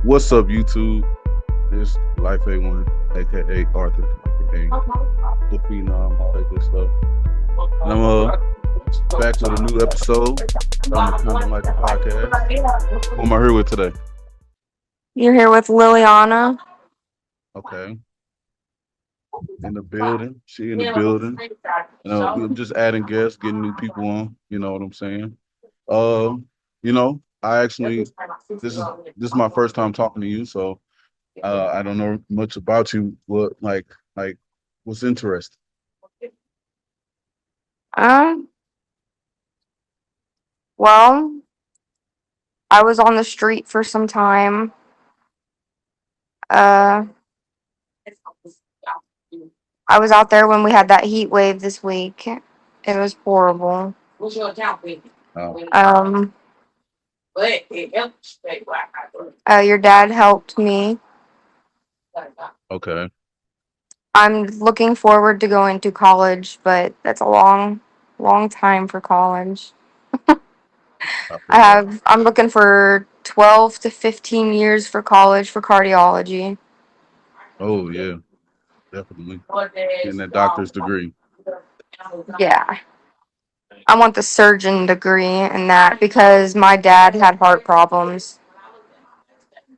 What's up, YouTube? This Life A1, aka Arthur, aka the Phenom, all that good stuff. And I'm back with a new episode from the Kind of Like a podcast. Who am I here with today? You're here with Liliana. Okay, in the building. She in the building. We're just adding guests, getting new people on. You know what I'm saying? Um, I actually this is my first time talking to you, so I don't know much about you. Like what's interesting? Um, well, I was on the street for some time. Uh, I was out there when we had that heat wave this week. It was horrible. Oh, Um, your dad helped me. okay. I'm looking forward to going to college, but that's a long, long time for college. I feel that. I'm looking for 12 to 15 years for college for cardiology. Oh yeah, definitely. Getting that doctor's degree. Yeah. I want the surgeon degree in that because my dad had heart problems.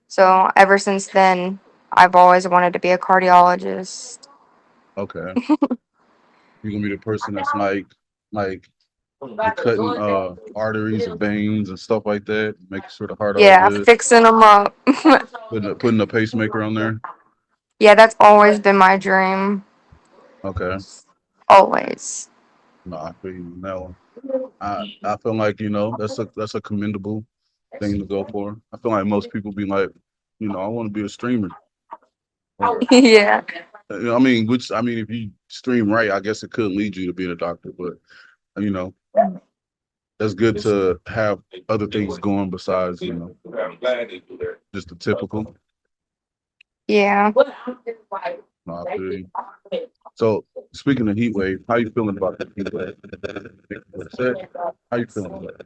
So ever since then, I've always wanted to be a cardiologist. Okay. You're gonna be the person that's like cutting arteries and veins and stuff like that, making sure the heart all Yeah, good, fixing them up. putting a pacemaker on there. Yeah, that's always been my dream. Okay. Always. No, I feel you on that one. I feel like, that's a commendable thing to go for. I feel like most people be like, I want to be a streamer. Or Yeah. if you stream right, I guess it could lead you to being a doctor, but you know, that's good to have other things going besides, just the typical. Yeah. No, I feel you. So speaking of heat wave, how you feeling about that heat wave? How you feeling about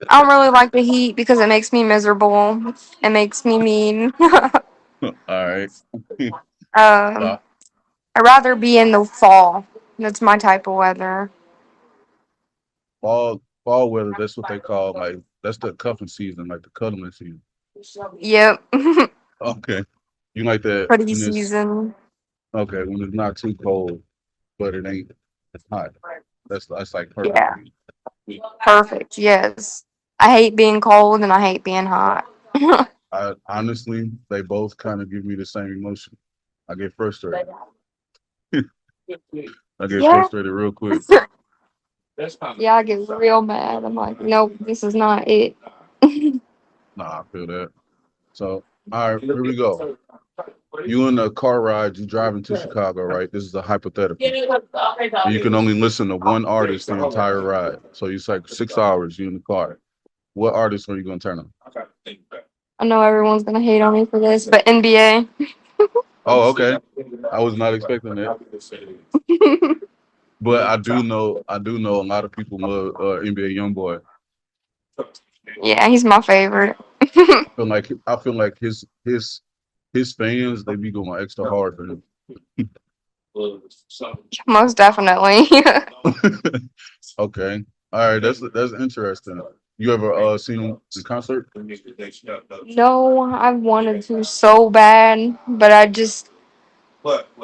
I don't really like the heat because it makes me miserable. It makes me mean. it? All right. um, Uh, I'd rather be in the fall. That's my type of weather. fall weather, that's what they call like that's the cuffing season, like the cuddling season. Yep. Okay. You like that Pretty when it's season. okay, when it's not too cold, but it ain't hot. That's like perfect Yeah. for you. Perfect. Yes. I hate being cold and I hate being hot. I honestly, they both kind of give me the same emotion. I get frustrated. I get Yeah. frustrated real quick. Yeah, I get real mad. I'm like, nope, this is not it. Nah, I feel that. So, all right, here we go. You in a car ride, you driving to Chicago, right? This is a hypothetical. And you can only listen to one artist the entire ride. So it's like 6 hours you in the car. What artist are you gonna turn on? I know everyone's gonna hate on me for this, but NBA. Oh, okay. I was not expecting that. But I do know a lot of people love NBA YoungBoy. Yeah, he's my favorite. I feel like his fans, they be going extra hard for him. Most definitely. Okay. All right, that's interesting. You ever seen him in concert? No, I wanted to so bad, but I just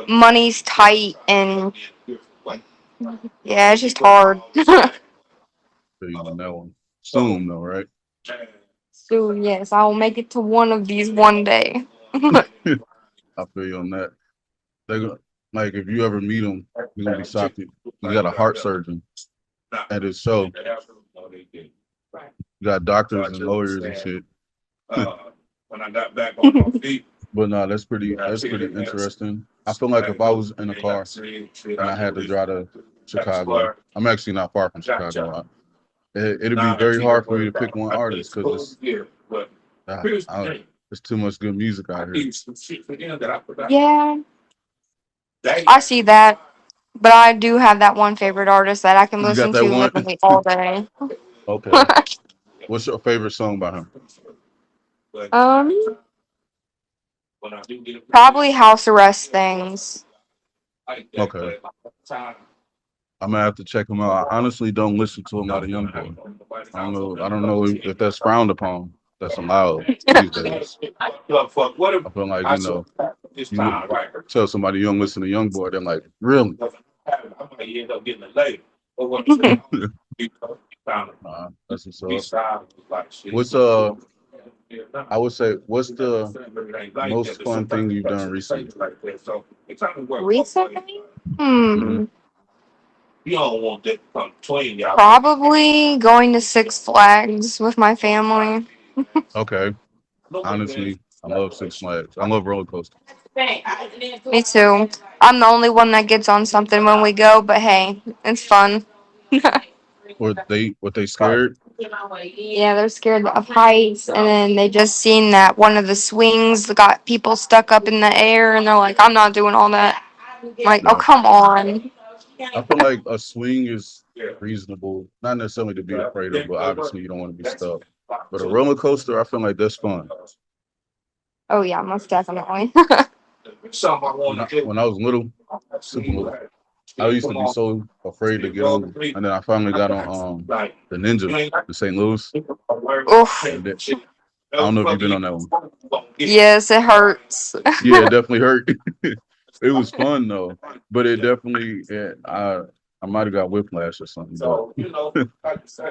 money's tight and yeah, it's just hard. Feel you on that one. Soon though, right? So yes, I will make it to one of these one day. I feel you on that. They go like if you ever meet him, you're gonna be shocked. He got a heart surgeon at his show. You got doctors and lawyers and shit. But no, that's pretty interesting. I feel like if I was in a car and I had to drive to Chicago, I'm actually not far from Chicago. It'd be very hard for me to pick one artist because there's too much good music out here. Yeah, I see that, but I do have that one favorite artist that I can You got listen that to one? literally all day. Okay. What's your favorite song by him? Um, Probably house arrest things. Okay, I'm gonna have to check him out. I honestly don't listen to him out of Young Boy. I don't know. I don't know if that's frowned upon. That's allowed these days. I feel like you tell somebody you don't listen to Young Boy, they're like, really? That's what's up. What's I would say, what's the most fun thing you've done recently? Recently? Hmm. Probably going to Six Flags with my family. Okay. Honestly, I love Six Flags. I love roller coasters. Me too. I'm the only one that gets on something when we go, but hey, it's fun. What they scared? Yeah, they're scared of heights, and then they just seen that one of the swings got people stuck up in the air, and they're like, "I'm not doing all that." I'm like, oh Yeah. come on. I feel like a swing is reasonable, not necessarily to be afraid of, but obviously you don't want to be stuck. But a roller coaster, I feel like that's fun. Oh yeah, most definitely. When I was little, super little, I used to be so afraid to get on, and then I finally got on the Ninja in St. Louis, Oof. and then, I don't know if you've been on that one. Yes, it hurts. Yeah, it definitely hurt. It was fun though, but it definitely I might have got whiplash or something, but it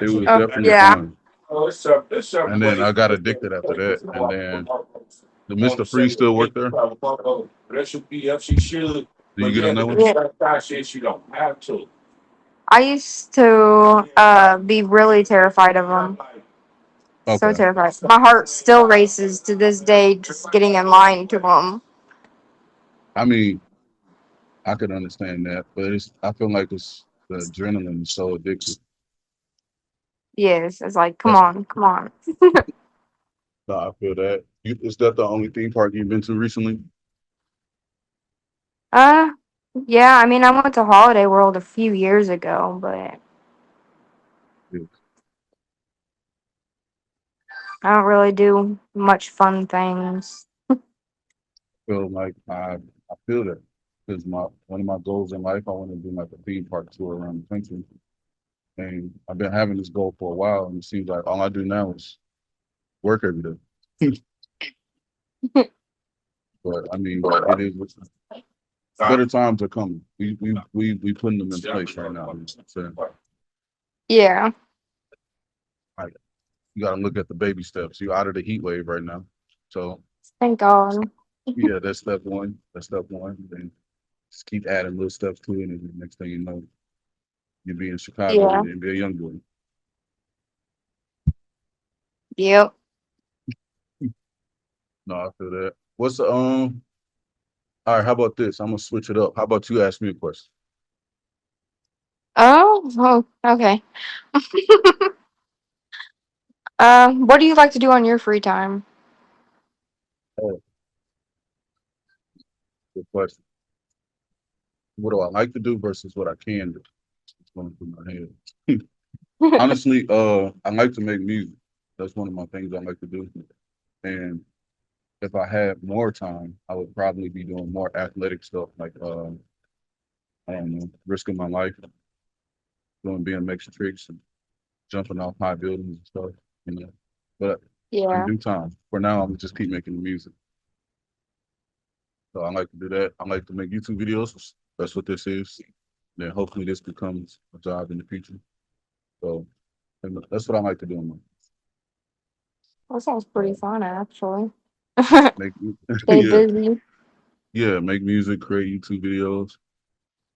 was Oh definitely yeah. fun. And then I got addicted after that, and then the Mr. Freeze still work there. Do you get on that one? Yeah. I used to be really terrified of them. So Okay. terrified. My heart still races to this day just getting in line to them. I mean, I could understand that, but I feel like it's the adrenaline is so addictive. Yes, it's like, come That's on, come on. no, I feel that. Is that the only theme park you've been to recently? Uh, yeah, I mean, I went to Holiday World a few years ago, but Yeah. I don't really do much fun things. Feel like I feel that because my one of my goals in life, I want to do like a theme park tour around the country, and I've been having this goal for a while, and it seems like all I do now is work every day. But I mean, it is better times are coming. We putting them in place right now. So Yeah, like, you got to look at the baby steps. You're out of the heat wave right now, so thank God. yeah, that's step one. That's step one. Then just keep adding little steps to it, and the next thing you know, you'll be in Chicago Yeah, and be a young boy. yep. No, I feel that. What's the All right, how about this? I'm gonna switch it up. How about you ask me a question? Oh, okay. What do you like to do on your free time? Oh, good question. What do I like to do versus what I can do? It's going through my head. Honestly, I like to make music. That's one of my things I like to do. And if I had more time, I would probably be doing more athletic stuff like I don't know, risking my life, doing BMX tricks and jumping off high buildings and stuff, you know. But in Yeah, due time, for now, I'm just keep making the music. So I like to do that. I like to make YouTube videos. That's what this is. Then hopefully this becomes a job in the future. So and that's what I like to do. that sounds pretty So fun, actually. make Stay yeah, busy. yeah, make music, create YouTube videos,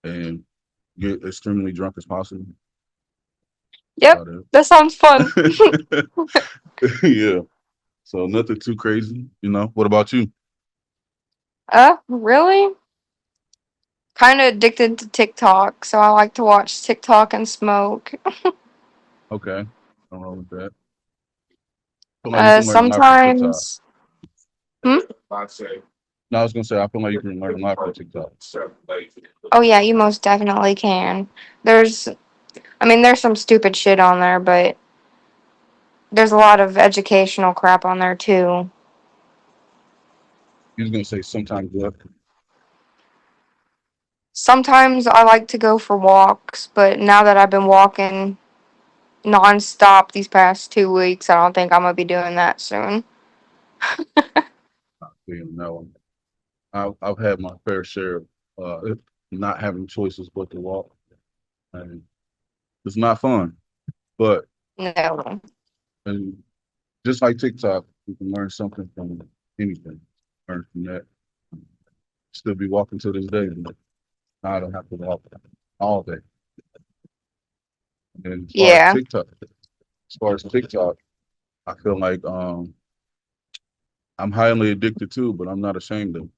and get extremely drunk as possible. Yep, About that sounds fun. it. Yeah. So nothing too crazy, you know. What about you? Really? Kind of addicted to TikTok, so I like to watch TikTok and smoke. Okay. Nothing wrong with that. Feel like you can learn a lot from TikTok. Sometimes. Hmm? No, I was gonna say I feel like you can learn a lot from TikTok. Oh yeah, you most definitely can. There's, I mean, there's some stupid shit on there, but There's a lot of educational crap on there too. You was gonna say sometimes what? Sometimes I like to go for walks, but now that I've been walking nonstop these past 2 weeks, I don't think I'm gonna be doing that soon. You know, I've had my fair share of not having choices but to walk, and it's not fun. But No. and just like TikTok, you can learn something from anything. Learn from that. Still be walking to this day, but now I don't have to walk all day. And Yeah. as far as TikTok, I feel like I'm highly addicted to, but I'm not ashamed of.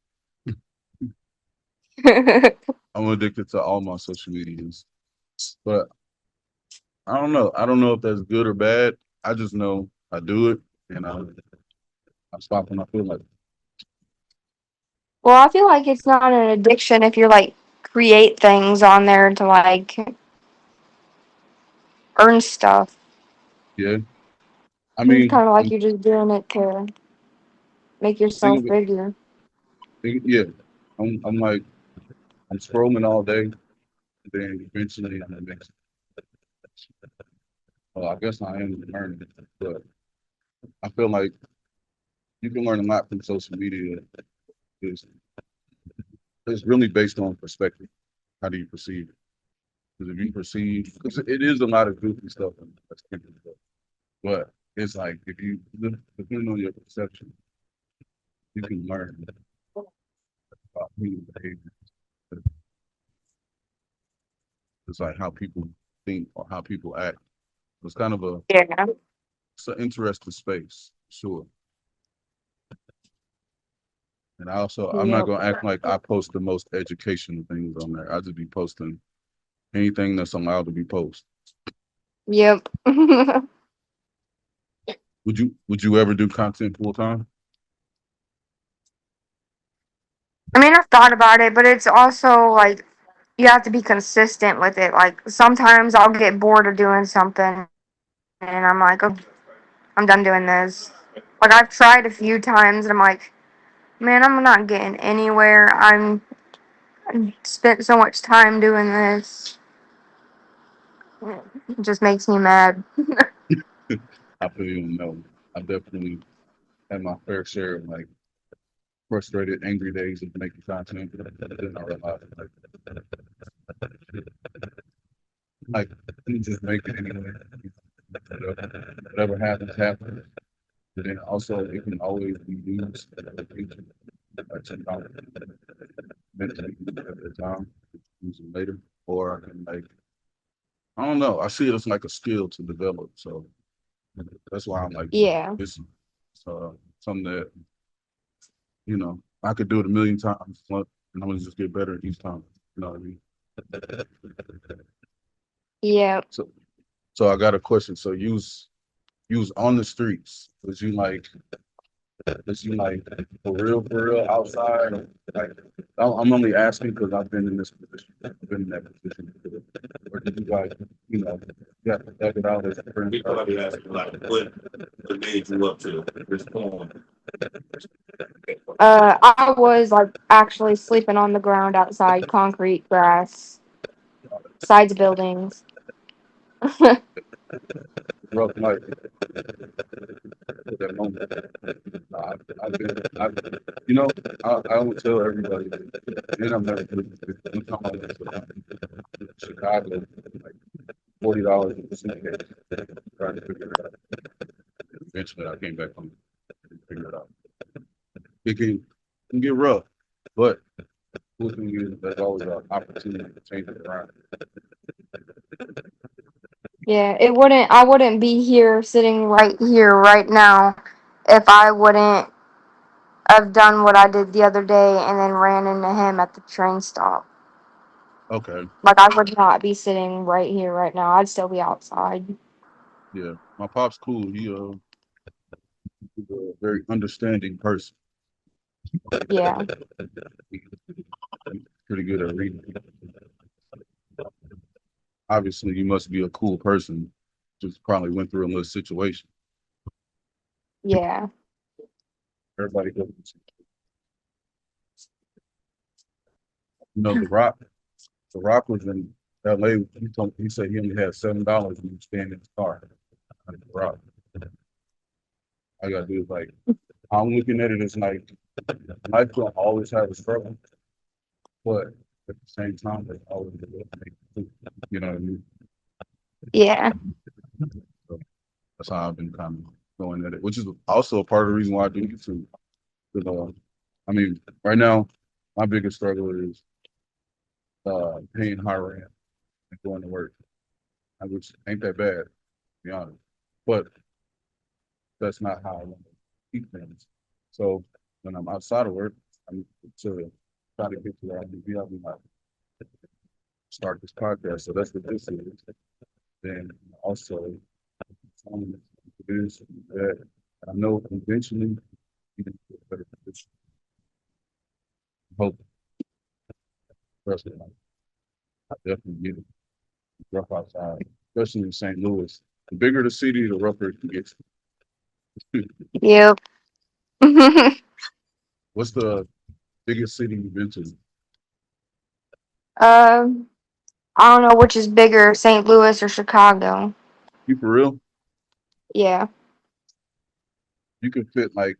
I'm addicted to all my social medias, but I don't know. I don't know if that's good or bad. I just know I do it, and I stop when I feel like. Well, I feel like it's not an addiction if you like create things on there to like earn stuff. Yeah, I It's mean, kind of like you're just doing it to make think yourself of it. bigger. Yeah, I'm like I'm scrolling all day, then eventually I'm gonna make. Well, I guess I am learning, but I feel like you can learn a lot from social media. It's, it's really based on perspective. How do you perceive it? Because if you perceive, because it is a lot of goofy stuff, and that's goofy stuff. But it's like if you depending on your perception, you can learn about human behavior. It's like how people think or how people act. It's kind of Yeah. it's an interesting space, sure. And I'm not Yep. gonna act like I post the most educational things on there. I just be posting anything that's allowed to be posted. Yep. I Would you ever do content full time? mean, I've thought about it, but it's also like you have to be consistent with it. Like sometimes I'll get bored of doing something and I'm like, oh, I'm done doing this. Like I've tried a few times and I'm like, man, I'm not getting anywhere. I spent so much time doing this. It just makes me mad. I feel you know. I definitely had my fair share of like frustrated, angry days of making content. Then I realized like let me just make it anyway. Whatever happens, happens. But then also it can always be used in the future. Like sometimes mentally at the time, use it later. Or I can like I don't know. I see it as like a skill to develop. So that's why I'm like Yeah. it's something that, I could do it a million times, and I'm gonna just get better each time. You know what I mean? Yeah. So so I got a question. So you was on the streets. Was you like for real outside? Like I'm only asking because I've been in this position. I've been in that position. Or did you like, you know, you have to dug it out as a friend? People probably asking like, what made you up to this point? I was like actually sleeping on the ground outside, concrete, grass, sides of buildings. Rough life at that moment. I've been, you know, I don't tell everybody. And I'm never good. I'm talking about Chicago, like $40 in the suitcase, trying to figure it out. Eventually, I came back home and figured it out. It can get rough, but good thing is there's always an opportunity to change it around. Yeah, I wouldn't be here sitting right here right now if I wouldn't have done what I did the other day and then ran into him at the train stop. Okay, Like I would not be sitting right here right now. I'd still be outside. yeah, my pop's cool. He's a very understanding person. Yeah. He's pretty good at reading. Obviously, you must be a cool person. Just probably went through a little situation. Yeah. Everybody goes. You know, The Rock was in L.A. He said he only had $7 when he was staying in his car. Like, The Rock. I gotta do is like I'm looking at it as like life will always have a struggle, but at the same time, there's always a way to make it through. You know what I mean? Yeah. So that's how I've been kind of going at it, which is also a part of the reason why I do YouTube. You know, I mean, right now, my biggest struggle is paying high rent and going to work, which ain't that bad, to be honest. But that's not how I want to keep things. So when I'm outside of work, I'm to try to get to where I need to be. I'll be like, start this podcast. So that's what this is. Then also, telling them to produce that I know eventually you can get a better position. Hope, trust me, I definitely get it. Rough outside, especially in St. Louis. The bigger the city, the rougher it can get. Yep. What's the biggest city you've been to? um, I don't know which is bigger, St. Louis or Chicago. You for real? Yeah. You can fit like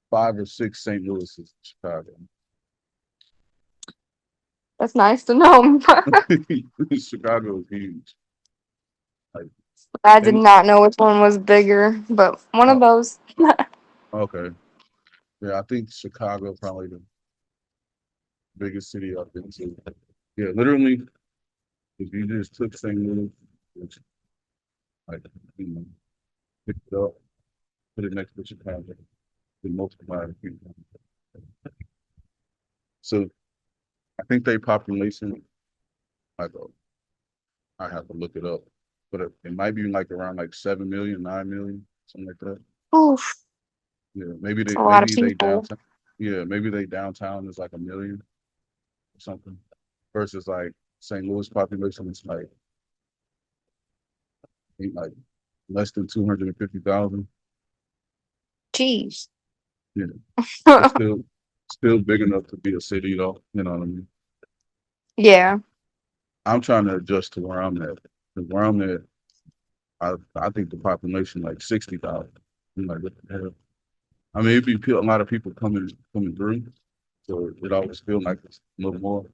5 or 6 St. Louis's in Chicago. That's nice to know. Chicago is huge. Like, I did and not know which one was bigger, but one of oh, those. okay, yeah, I think Chicago probably the biggest city I've been to. Yeah, literally, if you just took St. Louis, which like you know, pick it up, put it next to Chicago, then multiply it. So I think they population, like I have to look it up, but it might be like around like 7 million, 9 million, something like that. Oof. Yeah, It's a lot of maybe they people. downtown. Yeah, maybe they downtown is like 1 million or something, versus like St. Louis population is like ain't like less than 250,000. Jeez. Yeah, but still big enough to be a city though. You know what I mean? Yeah. I'm trying to adjust to where I'm at. 'Cause where I'm at, I think the population like 60,000. I'm like, what the hell? I mean, it'd be a lot of people coming through, so it always feel like it's a little more.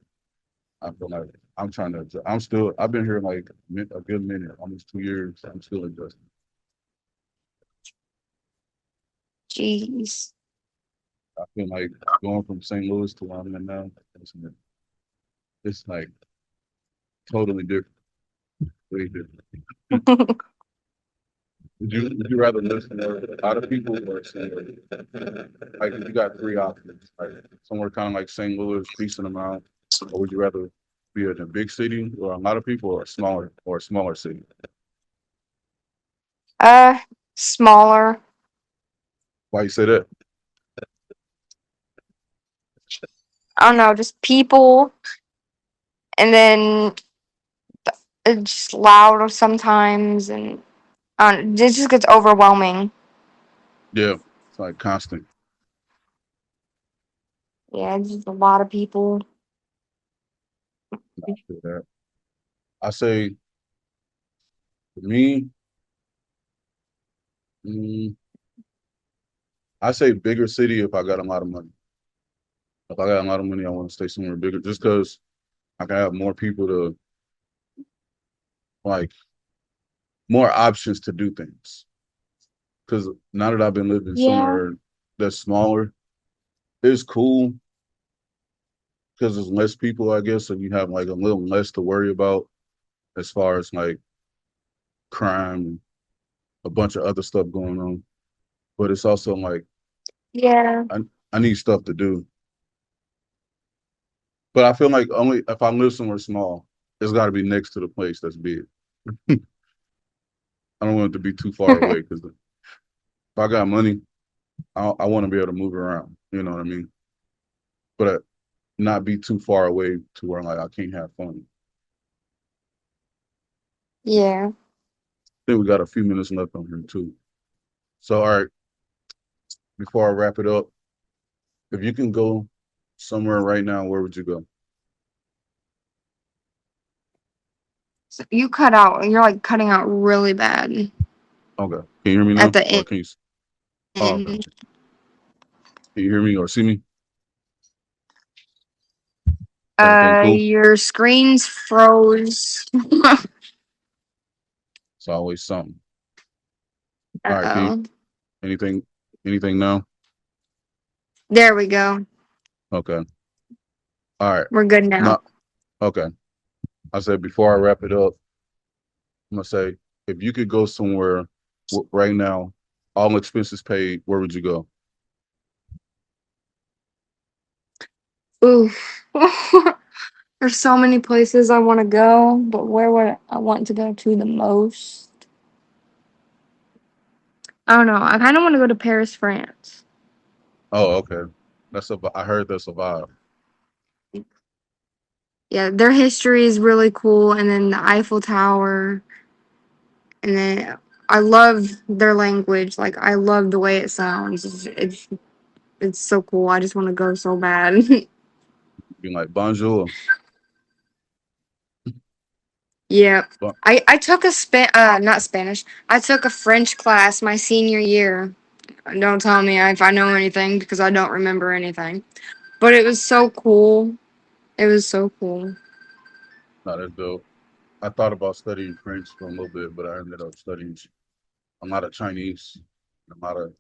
I feel like I'm trying to. I'm still. I've been here like a good minute, almost 2 years. I'm still adjusting. Jeez. I feel like going from St. Louis to where I'm in now, it's like totally different. Way different. Would you rather listen to a lot of people or somewhere like if you got three options, like somewhere kind of like St. Louis, decent amount, or would you rather be in a big city or a lot of people or a smaller city? uh, Smaller. Why you say that? I don't know, just people, and then it's just loud sometimes, and it just gets overwhelming. Yeah, it's like constant. Yeah, it's just a lot of people. I feel that. I say for me, mm, I say bigger city if I got a lot of money. If I got a lot of money, I want to stay somewhere bigger, just because I can have more people to like more options to do things. Because now that I've been living Yeah. somewhere that's smaller, it's cool because there's less people, I guess, and you have like a little less to worry about as far as like crime and a bunch of other stuff going on. But it's also like Yeah. I I need stuff to do. But I feel like only if I live somewhere small, it's got to be next to the place that's big. I don't want it to be too far away because if I got money, I want to be able to move around. You know what I mean? But not be too far away to where like I can't have fun. Yeah. I think we got a few minutes left on here too. So all right, before I wrap it up, if you can go somewhere right now, where would you go? So you cut out. You're like cutting out really bad Okay. Can you hear me at now? Or the can you? Oh, okay. end. Can you hear me or see me? Everything cool? Your screen's froze. It's always something. All Uh right. Can you, oh. anything, anything now? There we go. Okay. All right. We're good now. No. Okay. I said before I wrap it up, I'm gonna say if you could go somewhere right now, all expenses paid, where would you go? Oof. There's so many places I want to go, but where would I want to go to the most? I don't know. I kind of want to go to Paris, France. Oh, okay. I heard that's a vibe. Yeah, their history is really cool, and then the Eiffel Tower, and then I love their language. Like I love the way it sounds. It's so cool. I just want to go so bad. Being like bonjour. Yeah. Bon- I took a not Spanish. I took a French class my senior year. Don't tell me if I know anything because I don't remember anything. But it was so cool. It was so cool. Not as dope. I thought about studying French for a little bit, but I ended up studying a lot of Chinese, a lot of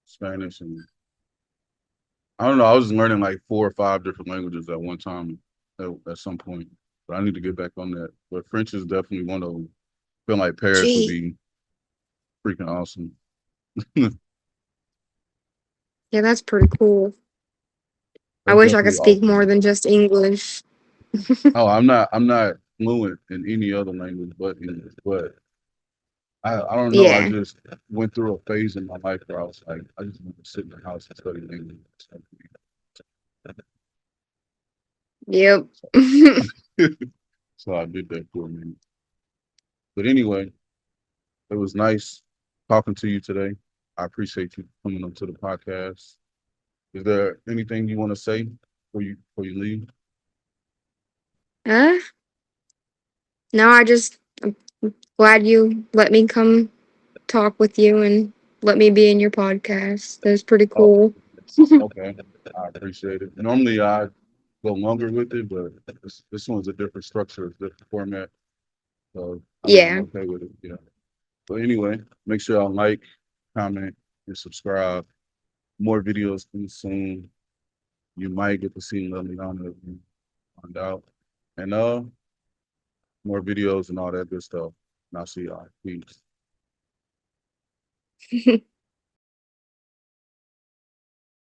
Spanish, and I don't know. I was learning like 4 or 5 different languages at one time at some point, but I need to get back on that. But French is definitely one of them. Feel like Paris would Gee. be freaking awesome. Yeah, that's pretty cool. I That's wish I could definitely speak more awesome. than just English. Oh, I'm not fluent in any other language but English. But I don't know. I Yeah. just went through a phase in my life where I was like, I just want to sit in the house and study language. Yep. So I did that for a minute. But anyway, it was nice talking to you today. I appreciate you coming up to the podcast. Is there anything you want to say before you leave? uh, no, I'm glad you let me come talk with you and let me be in your podcast. That was pretty Oh, cool. okay. I appreciate it. Normally I go longer with it, but this one's a different structure, it's a different format. So I mean I'm Yeah. okay with it. Yeah. But anyway, make sure y'all like, comment, and subscribe. More videos coming soon. You might get to see Liliana if you find out. And more videos and all that good stuff. And I'll see y'all. Peace.